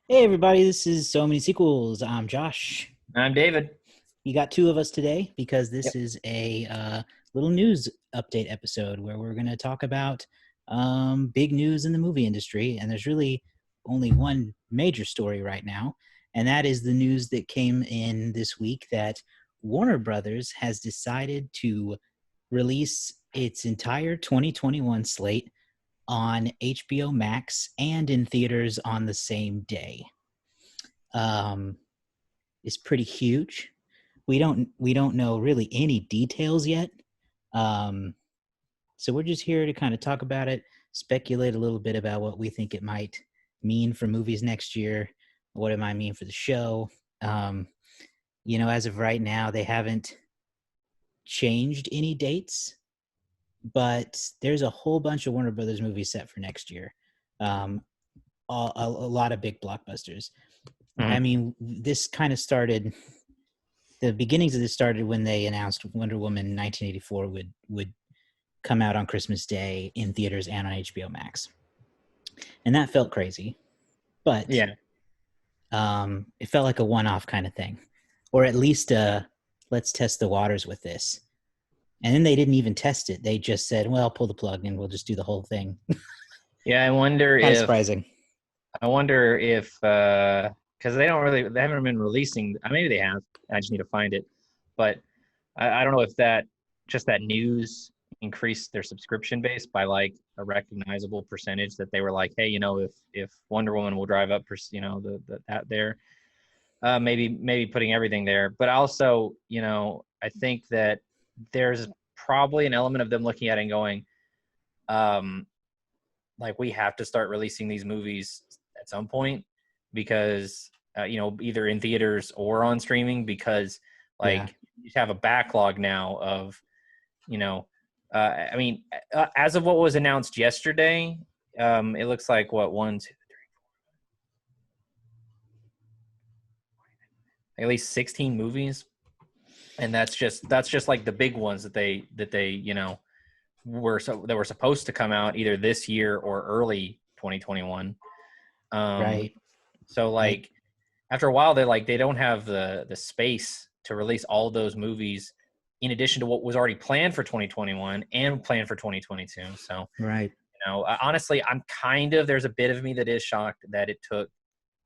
Hey everybody, this is So Many Sequels. I'm Josh. I'm David. You got two of us today because this Yep. is a little news update episode where we're going to talk about big news in the movie industry. And there's really only one major story right now, and that is the news that came in this week that Warner Brothers has decided to release its entire 2021 slate on HBO Max and in theaters on the same day. Um, is pretty huge. We don't know really any details yet. Um, so we're just here to kind of talk about it, speculate a little bit about what we think it might mean for movies next year, what it might mean for the show. Um, as of right now, they haven't changed any dates, but there's a whole bunch of Warner Brothers movies set for next year. Um, a lot of big blockbusters. I Mhm. mean, this kind of started the beginnings of this started when they announced Wonder Woman 1984 would come out on Christmas Day in theaters and on HBO Max, and that felt crazy, but Yeah. it felt like a one-off kind of thing, or at least let's test the waters with this. And then they didn't even test it; they just said, "Well, pull the plug and we'll just do the whole thing." Yeah, I wonder Kind of if surprising. because they haven't been releasing. Maybe they have. I just need to find it. But I don't know if that news increased their subscription base by like a recognizable percentage that they were like, hey, if Wonder Woman will drive up, that there, maybe putting everything there. But also, I think that there's probably an element of them looking at it and going, um, like we have to start releasing these movies at some point because either in theaters or on streaming because Yeah, like you have a backlog now of you know I mean as of what was announced yesterday, it looks like what one two, at least 16 movies, and that's just like the big ones that they were supposed to come out either this year or early 2021. um right. so Like, like after a while they don't have the space to release all of those movies in addition to what was already planned for 2021 and planned for 2022. So right. honestly, I'm kind of there's a bit of me that is shocked that it took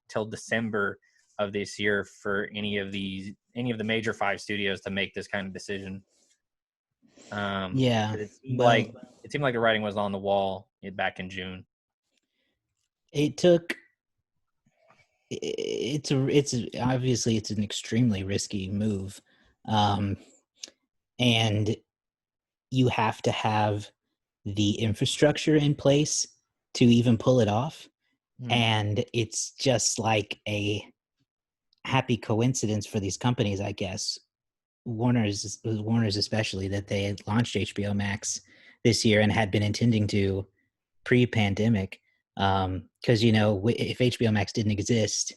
till December of this year for any of the major five studios to make this kind of decision. Yeah. 'Cause Well, it seemed like the writing was on the wall back in June. it took. It's obviously it's an extremely risky move, um, and you have to have the infrastructure in place to even pull it off. Mm. And it's just like a happy coincidence for these companies, I guess. Warner's especially that they had launched HBO Max this year and had been intending to pre-pandemic. Because if HBO Max didn't exist,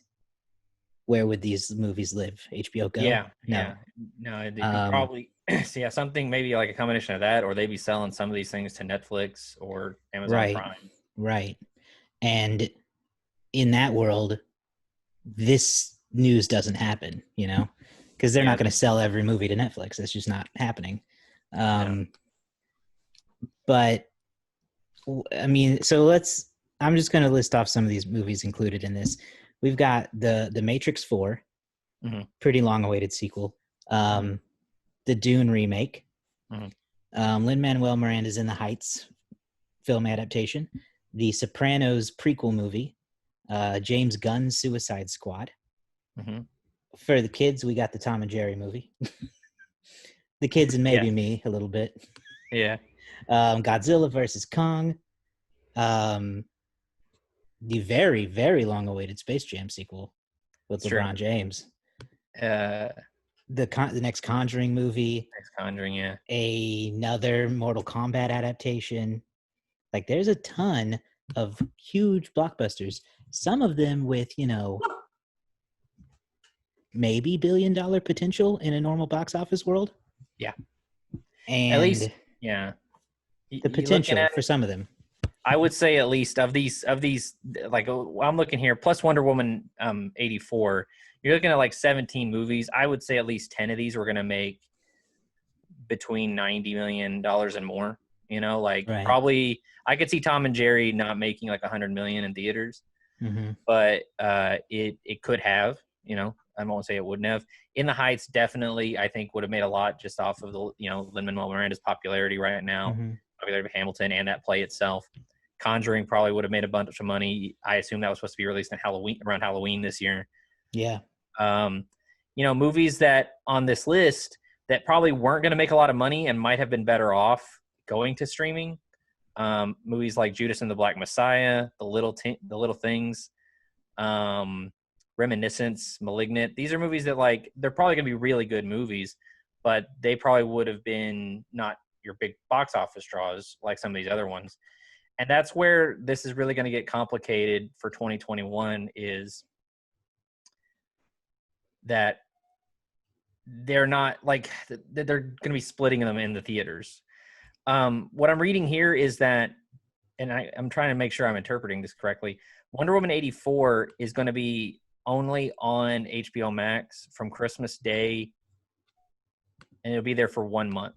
where would these movies live? HBO Go? Yeah, No. yeah. No, you could Um, probably so yeah, something maybe like a combination of that, or they'd be selling some of these things to Netflix or Amazon right, Prime. right. And in that world, this news doesn't happen, because they're Yeah, not going to sell every movie to Netflix. That's just not happening. no. Um, but I mean, so I'm just going to list off some of these movies included in this. We've got the Matrix 4, Hmm. pretty long awaited sequel. Hmm. The Dune remake. Hmm. Lin Manuel Miranda's In the Heights film adaptation. The Sopranos prequel movie. James Gunn's Suicide Squad. Hmm. For the kids, we got the Tom and Jerry movie. The kids and Yeah, maybe me a little bit. yeah, Godzilla versus Kong. Um, the very, very long awaited Space Jam sequel with it's true. LeBron James. Uh, The next Conjuring movie. Next Conjuring, yeah. Another Mortal Kombat adaptation. Like, there's a ton of huge blockbusters. Some of them with, maybe $1 billion potential in a normal box office world. Yeah, at least, And yeah. the You looking potential at for some of them. I would say at least of these like I'm looking here plus Wonder Woman 84. You're looking at like 17 movies. I would say at least 10 of these were going to make between $90 million and more. You know, like Right. probably I could see Tom and Jerry not making like 100 million in theaters, Hmm. but it could have. You know, I won't say it wouldn't have. In the Heights, definitely, I think would have made a lot just off of the Lin-Manuel Miranda's popularity right now, Hmm. popularity of Hamilton and that play itself. Conjuring probably would have made a bunch of money. I assume that was supposed to be released in around Halloween this year. Yeah. Um, movies that on this list that probably weren't going to make a lot of money and might have been better off going to streaming. Movies like Judas and the Black Messiah, The Little Things, Reminiscence, Malignant. These are movies that they're probably going to be really good movies, but they probably would have been not your big box office draws like some of these other ones. And that's where this is really going to get complicated for 2021 is that they're not they're going to be splitting them in the theaters. What I'm reading here is that, and I'm trying to make sure I'm interpreting this correctly. Wonder Woman 84 is going to be only on HBO Max from Christmas Day, and it'll be there for 1 month.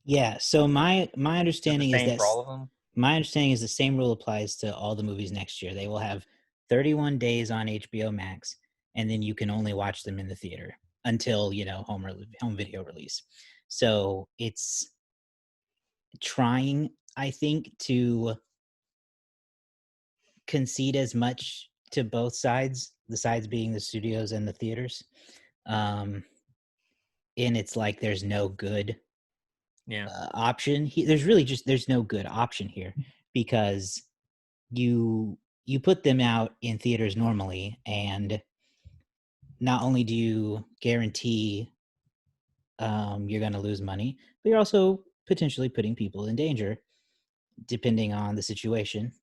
Yeah. So my Is it the understanding is same that for all of them? my understanding is the same rule applies to all the movies next year. They will have 31 days on HBO Max, and then you can only watch them in the theater until home video release. So it's trying, I think, to concede as much to both sides, the sides being the studios and the theaters. Um, and it's like there's no good Yeah. option. There's no good option here because you put them out in theaters normally, and not only do you guarantee you're going to lose money, but you're also potentially putting people in danger depending on the situation.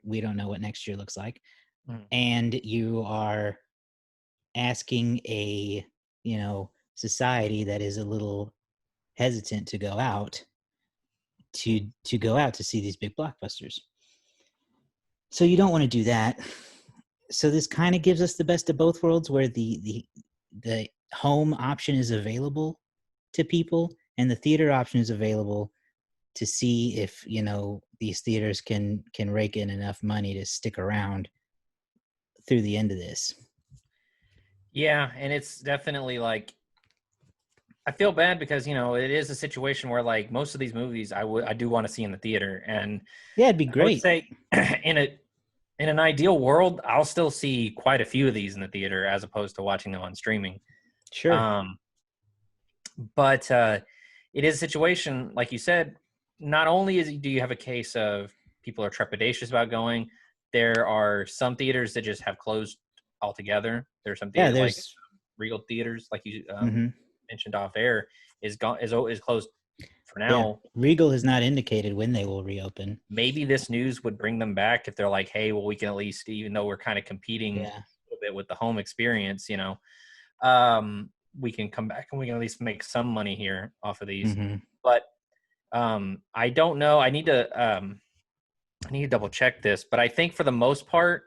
We don't know what next year looks like. Mm. And you are asking a society that is a little hesitant to go out to see these big blockbusters. So you don't want to do that. So this kind of gives us the best of both worlds, where the home option is available to people and the theater option is available to see if these theaters can rake in enough money to stick around through the end of this. Yeah, and it's definitely I feel bad because it is a situation where most of these movies I do want to see in the theater, and Yeah, it'd be I would great. say in an ideal world I'll still see quite a few of these in the theater as opposed to watching them on streaming. Sure. But it is a situation, like you said, not only do you have a case of people are trepidatious about going, there are some theaters that just have closed altogether. There's some Yeah, theaters like there's Regal theaters, like you mhm. mentioned off air, is closed for Yeah, now. Regal has not indicated when they will reopen. Maybe this news would bring them back if they're like, hey, well, we can at least, even though we're kind of competing Yeah. a little bit with the home experience, we can come back and we can at least make some money here off of these. Mm-hmm. But I don't know. I need to double check this, but I think for the most part,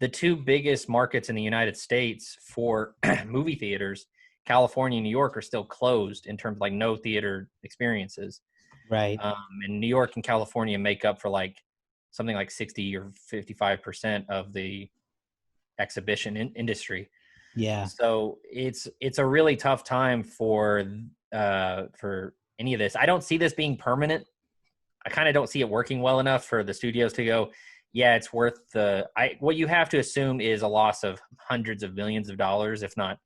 the two biggest markets in the United States for movie theaters, California and New York, are still closed in terms of no theater experiences. Right. And New York and California make up for something like 60 or 55% of the exhibition industry. Yeah. So it's a really tough time for any of this. I don't see this being permanent. I kind of don't see it working well enough for the studios to go, yeah, it's worth what you have to assume is a loss of hundreds of millions of dollars, if not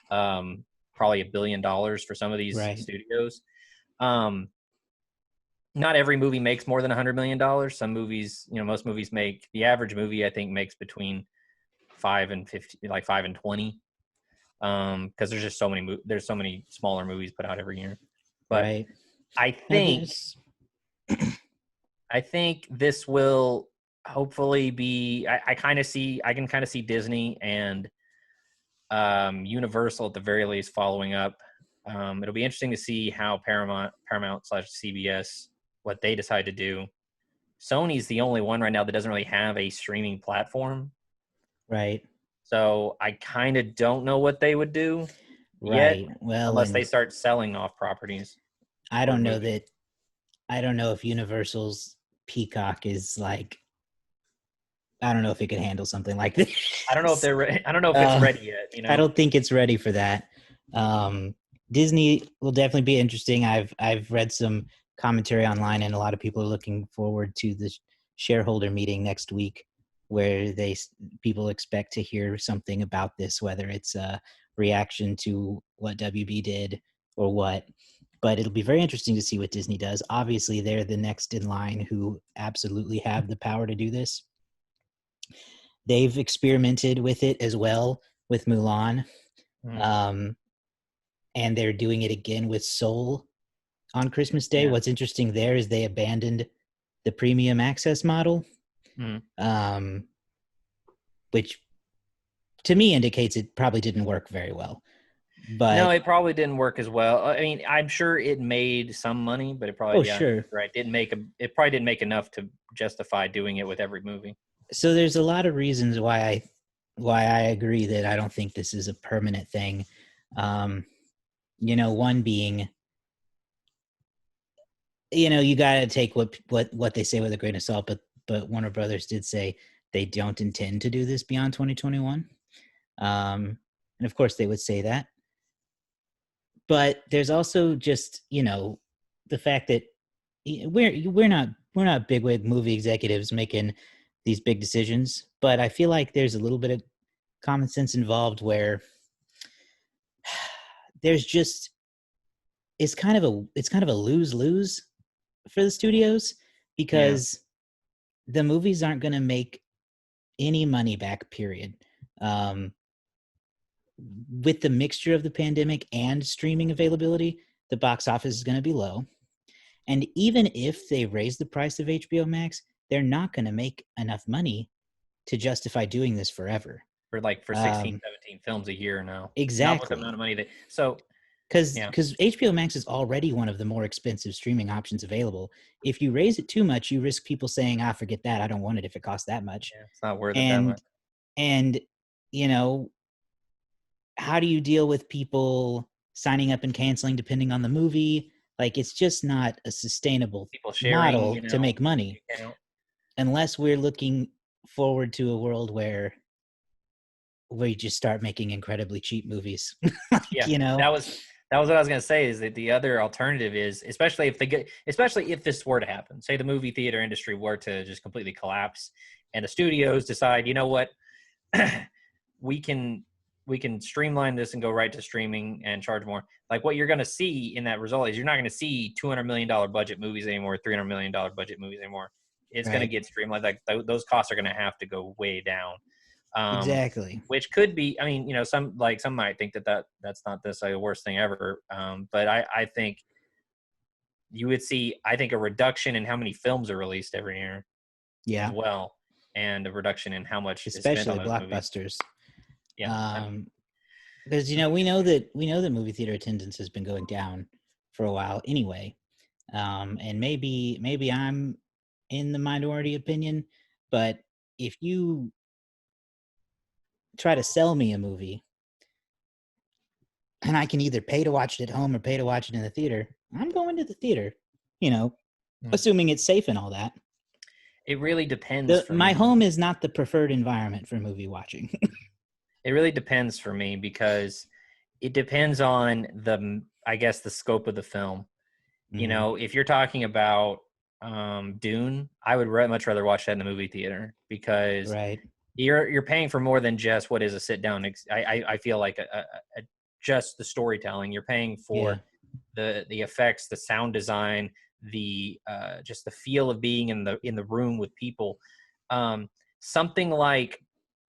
probably $1 billion for some of these Right. studios. Not every movie makes more than $100 million. Some movies, most movies the average movie, I think, makes between 5 and 50, 5 and 20. Because there's just there's so many smaller movies put out every year. But Right. I Now think this will hopefully be. I can kind of see Disney and Universal at the very least following up. It'll be interesting to see how Paramount / CBS, what they decide to do. Sony's the only one right now that doesn't really have a streaming platform. Right. So I kind of don't know what they would do yet, Right. Well, unless they and start selling off properties I or don't know movies. that I don't know if Universal's Peacock is like, I don't know if it could handle something like I don't know if this. they're I don't know if it's Uh, ready yet, you I know. don't think it's ready for that. Um, Disney will definitely be interesting. I've read some commentary online, and a lot of people are looking forward to the shareholder meeting next week, where people expect to hear something about this, whether it's a reaction to what WB did or what. But it'll be very interesting to see what Disney does. Obviously, they're the next in line who absolutely have the power to do this. They've experimented with it as well with Mulan, Mhm. um, and they're doing it again with Soul on Christmas Day. Yeah. What's interesting there is they abandoned the premium access model, Mhm. um, which to me indicates it probably didn't work very well. No, But it probably didn't work as well. I mean, I'm sure it made some money, but it oh, probably, yeah, sure. right, didn't make it probably didn't make enough to justify doing it with every movie. So there's a lot of reasons why I agree that I don't think this is a permanent thing. Um, one being, you got to take what they say with a grain of salt. But Warner Brothers did say they don't intend to do this beyond 2021, and of course they would say that. But there's also just the fact that we're not bigwig movie executives making these big decisions. But I feel like there's a little bit of common sense involved where there's just it's kind of a lose-lose for the studios Yeah. because the movies aren't going to make any money back, period. um, with the mixture of the pandemic and streaming availability, the box office is going to be low. And even if they raise the price of HBO Max, they're not going to make enough money to justify doing this forever. For 16, um, 17 films a year now. Not with the amount exactly. of money that so because yeah. because HBO Max is already one of the more expensive streaming options available. If you raise it too much, you risk people saying, "Ah, forget that. I don't want it if it costs that much." Yeah, it's not worth it that much. And and you know, how do you deal with people signing up and canceling depending on the movie? Like, it's just not a sustainable People sharing, model to make money the account. unless we're looking forward to a world where we just start making incredibly cheap movies. like, Yeah, you know, that was what I was gonna say. Is that the other alternative is, especially if this were to happen, say the movie theater industry were to just completely collapse, and the studios decide, you know what, we can we can streamline this and go right to streaming and charge more. Like, what you're gonna see in that result is you're not gonna see $200 million budget movies anymore, $300 million budget movies anymore. It's gonna right? get streamlined. Like those costs are gonna have to go way down. um, Exactly. which could be. I mean, some might think that's not necessarily the worst thing ever. But I think you would see, I think, a reduction in how many films are released every year as Yeah, well, and a reduction in how much is spent on especially those movies. blockbusters. Yeah, I mean, Because we know that movie theater attendance has been going down for a while anyway. And maybe I'm in the minority opinion, but if you try to sell me a movie and I can either pay to watch it at home or pay to watch it in the theater, I'm going to the theater, you know, hmm. assuming it's safe and all that. It really depends for My me. home is not the preferred environment for movie watching. It really depends for me because it depends on I guess, the scope of the film. hmm If you're talking about Dune, I would much rather watch that in the movie theater because Right. you're paying for more than just what is a sit down. I feel like just the storytelling. You're paying Yeah. for the effects, the sound design, the just the feel of being in the room with people. Um, Something like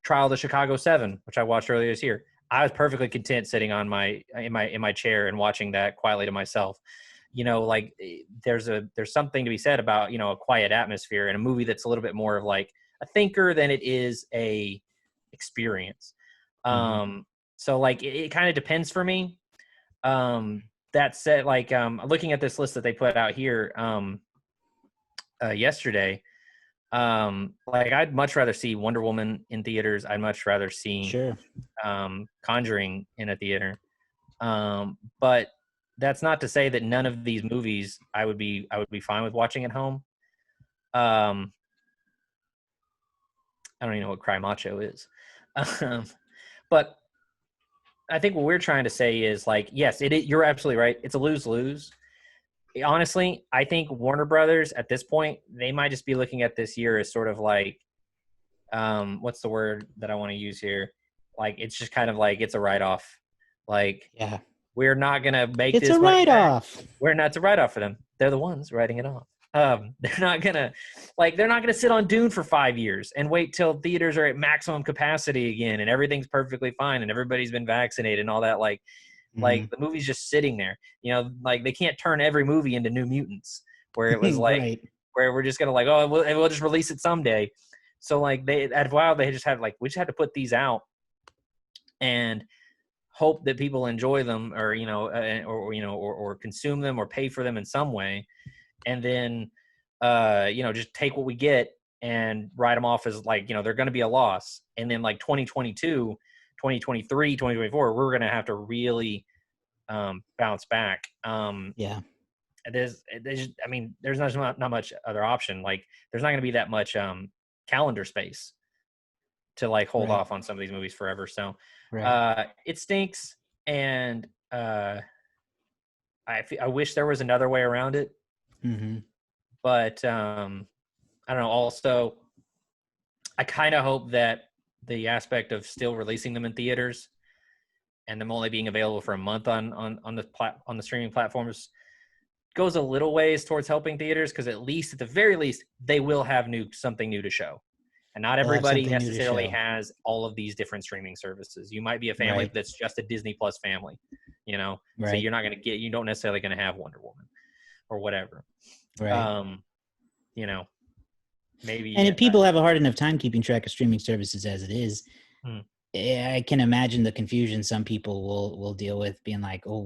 Trial of the Chicago 7, which I watched earlier this year. I was perfectly content sitting in my chair and watching that quietly to myself. Like, there's something to be said about a quiet atmosphere in a movie that's a little bit more of like a thinker than it is a experience. hmm So, like, it kind of depends for me. That said, like, looking at this list that they put out here yesterday, Like I'd much rather see Wonder Woman in theaters. I'd much rather see Sure. Conjuring in a theater. But that's not to say that none of these movies I would be fine with watching at home. I don't even know what Cry Macho is. Um, but I think what we're trying to say is like, yes, you're absolutely right. It's a lose-lose. Honestly, I think Warner Brothers at this point, they might just be looking at this year as sort of like, what's the word that I want to use here? Like, it's just kind of like, it's a write-off. Like, Yeah. we're not going to make It's a this money back. write-off. We're not to write off for them. They're the ones writing it off. They're not gonna sit on Dune for 5 years and wait till theaters are at maximum capacity again and everything's perfectly fine and everybody's been vaccinated and all that. Like the movie's just sitting there. You know, like they can't turn every movie into New Mutants where it was like Right. where we're just gonna like, oh, we'll just release it someday. So like they at WoW they just had like we just had to put these out and hope that people enjoy them or or consume them or pay for them in some way, and then just take what we get and write them off as like they're going to be a loss, and then like 2022, 2023, 2024 we're going to have to really bounce back. Yeah. There's I mean there's not much other option. Like there's not going to be that much calendar space to like hold Right. off on some of these movies forever. So Right. it stinks, and I wish there was another way around it, Mm-hmm. but I don't know. Also, I kind of hope that the aspect of still releasing them in theaters and them only being available for a month on the streaming platforms goes a little ways towards helping theaters, because at the very least they will have something new to show. And not They'll have everybody something new to necessarily show. has all of these different streaming services. You might be a family Right. that's just a Disney Plus family, so Right. you don't necessarily going to have Wonder Woman or whatever. Right. Maybe. And if people have a hard enough time keeping track of streaming services as it is, I can imagine the confusion some people will deal with, being like, "Oh,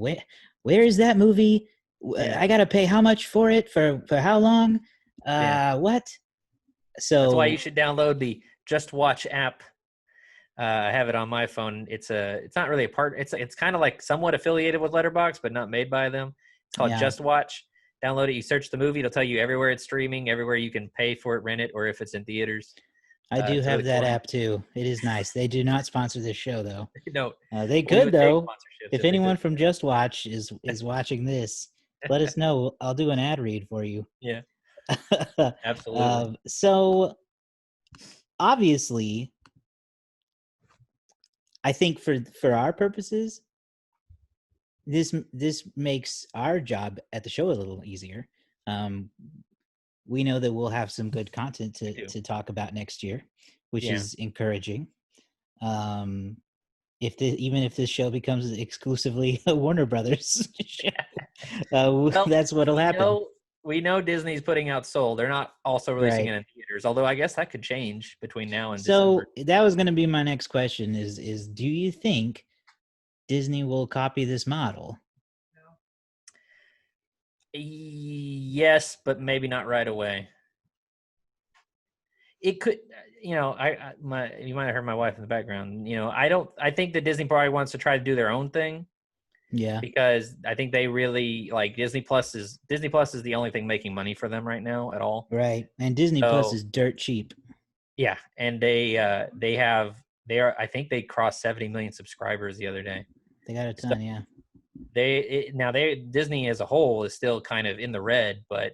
where is that movie? Yeah. I gotta pay how much for it for how long? What?" So that's why you should download the Just Watch app. I have it on my phone. It's not really a part. It's kind of like somewhat affiliated with Letterboxd, but not made by them. It's called Just Watch. Download it. You search the movie. It'll tell you everywhere it's streaming, everywhere you can pay for it, rent it, or if it's in theaters. I do have really that cool app too. It is nice. They do not sponsor this show though. No, They we could would take though. sponsorships If if they anyone did. from Just Watch is watching this, let us know. I'll do an ad read for you. Yeah, absolutely. So obviously, I think for our purposes, this makes our job at the show a little easier. We know that we'll have some good content to talk about next year, which is encouraging. Even if this show becomes exclusively a Warner Brothers show, that's what'll happen. We know Disney's putting out Soul. They're not also releasing it in theaters, although I guess that could change between now and December. So that was going to be my next question: is do you think Disney will copy this model? Yes, but maybe not right away. It could, you might have heard my wife in the background. I think that Disney probably wants to try to do their own thing. Yeah. Because I think they really like Disney Plus is the only thing making money for them right now at all. Right. And Disney Plus is dirt cheap. Yeah, and I think they crossed 70 million subscribers the other day. They got a ton, yeah. Disney as a whole is still kind of in the red, but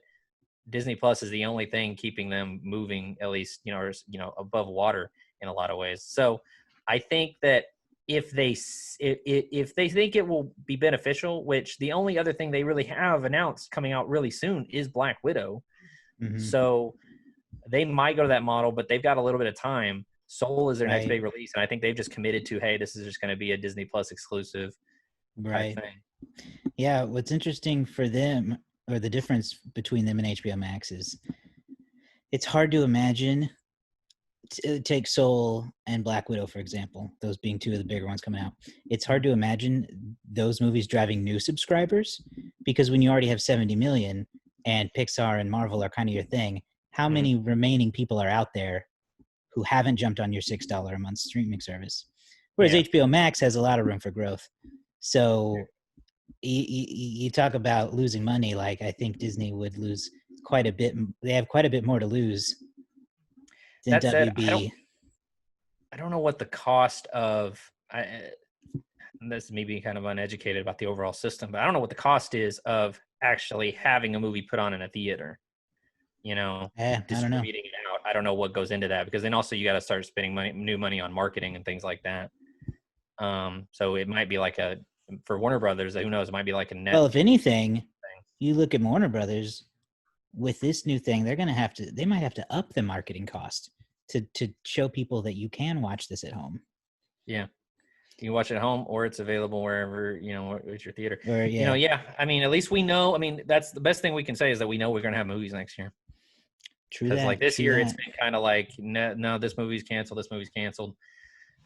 Disney Plus is the only thing keeping them moving, at least, above water in a lot of ways. So I think that if they think it will be beneficial, which the only other thing they really have announced coming out really soon is Black Widow. Mm-hmm. So they might go to that model, but they've got a little bit of time. Soul is their next big release, and I think they've just committed to, hey, this is just going to be a Disney Plus exclusive type thing. Yeah, what's interesting for them, or the difference between them and HBO Max, is it's hard to imagine. Take Soul and Black Widow, for example, those being two of the bigger ones coming out. It's hard to imagine those movies driving new subscribers, because when you already have 70 million and Pixar and Marvel are kind of your thing, how Mhm. many remaining people are out there who haven't jumped on your $6 a month streaming service. Whereas Yeah. HBO Max has a lot of room for growth. So you talk about losing money. Like, I think Disney would lose quite a bit. They have quite a bit more to lose than That said, WB. I don't know what the cost of and this is me being kind of uneducated about the overall system, but I don't know what the cost is of actually having a movie put on in a theater. I don't know. Distributing it out. I don't know what goes into that, because then also you got to start spending new money on marketing and things like that. So it might be like for Warner Brothers, who knows? It might be like a net. Well, if anything, you look at Warner Brothers with this new thing, they might have to up the marketing cost to show people that you can watch this at home. Yeah. You can watch it at home, or it's available wherever, it's your theater. Or yeah. I mean, at least we know. I mean, that's the best thing we can say, is that we know we're going to have movies next year. True Because that. like this True year, that. it's been kind of like, no, this movie's canceled. This movie's canceled.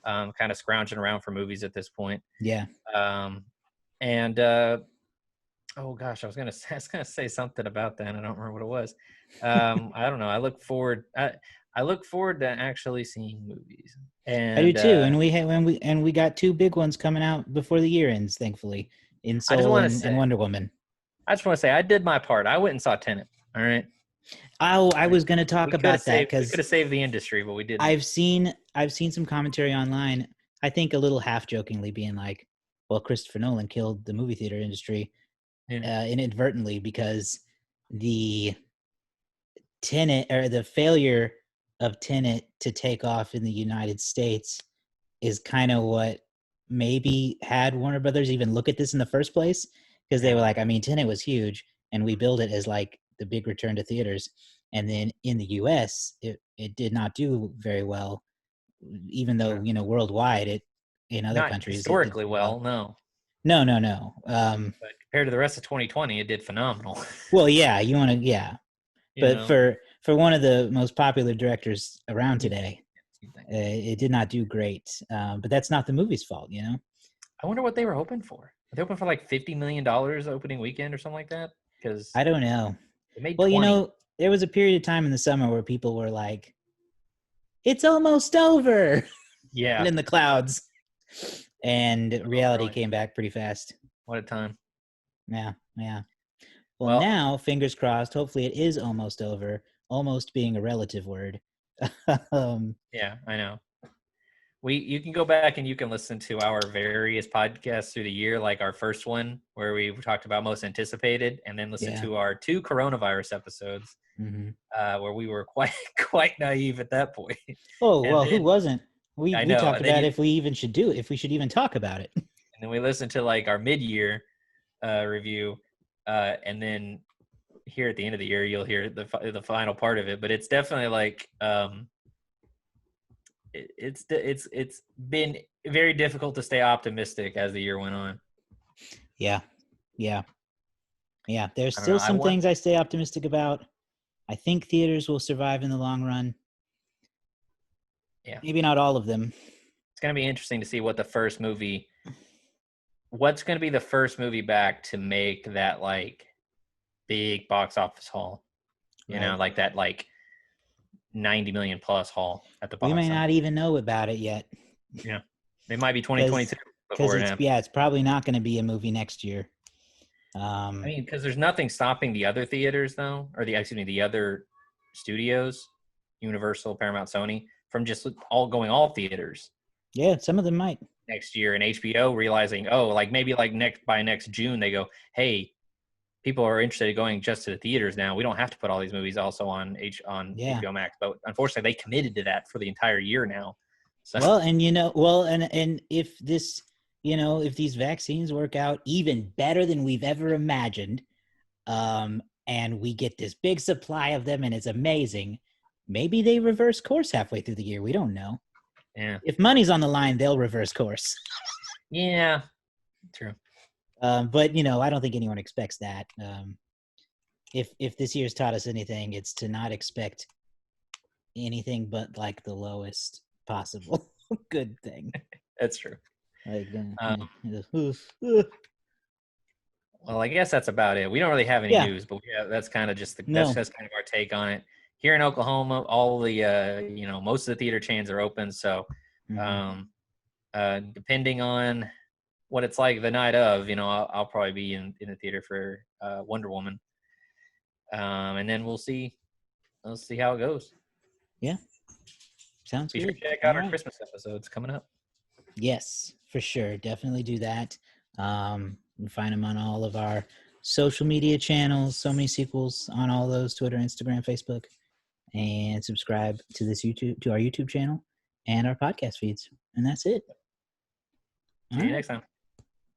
Kind of scrounging around for movies at this point. Yeah. And oh gosh, I was gonna say something about that. I don't remember what it was. I don't know. I look forward to actually seeing movies. And I do too. And we got two big ones coming out before the year ends, thankfully, in I just Soul want to and say, Wonder Woman. I did my part. I went and saw Tenet. All right. Oh, I was going to talk about that We because could have saved the industry, but we didn't. I've seen some commentary online. I think a little half jokingly being like, "Well, Christopher Nolan killed the movie theater industry inadvertently because the Tenet, or the failure of Tenet to take off in the United States, is kind of what maybe had Warner Brothers even look at this in the first place, because they were like, I mean, Tenet was huge, and we build it as like the big return to theaters, and then in the U.S. it did not do very well, even though worldwide in other Not countries it did historically well, no. No. But compared to the rest of 2020, it did phenomenal. Well, yeah, You but know, for one of the most popular directors around yeah. today, it did not do great. But that's not the movie's fault, I wonder what they were hoping for. Are they hoping for like $50 million opening weekend or something like that? Because I don't know. it made Well, 20. There was a period of time in the summer where people were like, "It's almost over," Yeah. and in the clouds, and reality Really. came back pretty fast. What a time. Yeah. Well, now, fingers crossed. Hopefully, it is almost over. Almost being a relative word. Yeah, I know. You can go back and you can listen to our various podcasts through the year, like our first one where we talked about most anticipated, and then listen to our 2 coronavirus episodes, where we were quite naive at that point. Oh, And well, then, who wasn't? We know, talked about if we even should do it, if we should even talk about it. And then we listened to like our mid-year review, and then here at the end of the year, you'll hear the final part of it. But it's definitely like it's been very difficult to stay optimistic as the year went on. Yeah. There's still some things I stay optimistic about. I think theaters will survive in the long run. Yeah, maybe not all of them. It's going to be interesting to see what's going to be the first movie back to make that like big box office haul, like that like 90 million plus haul at the box office. We may not even know about it yet. Yeah, it might be 2022 because it's probably not going to be a movie next year. I mean, because there's nothing stopping the other theaters though, or the other studios, Universal, Paramount, Sony, from just all theaters. Yeah, some of them might next year, and HBO realizing, like maybe like by next June they go, hey, people are interested in going just to the theaters now. We don't have to put all these movies also on HBO Max, but unfortunately they committed to that for the entire year now. So. Well, and if this, if these vaccines work out even better than we've ever imagined, and we get this big supply of them and it's amazing, maybe they reverse course halfway through the year. We don't know. Yeah. If money's on the line, they'll reverse course. Yeah, true. But I don't think anyone expects that. If this year's taught us anything, it's to not expect anything but like the lowest possible good thing. That's true. Like, well, I guess that's about it. We don't really have any news, but that's kind of just that's kind of our take on it. here in Oklahoma, all the most of the theater chains are open. So, Mm-hmm. depending on what it's like the night of, I'll probably be in the theater for Wonder Woman, and then we'll see how it goes. Yeah, sounds Be sure good. to check All out our right. Christmas episodes coming up. Yes, for sure. Definitely do that. You can find them on all of our social media channels. So many sequels on all those: Twitter, Instagram, Facebook, and subscribe to our YouTube channel and our podcast feeds. And that's it. All See you right. next time.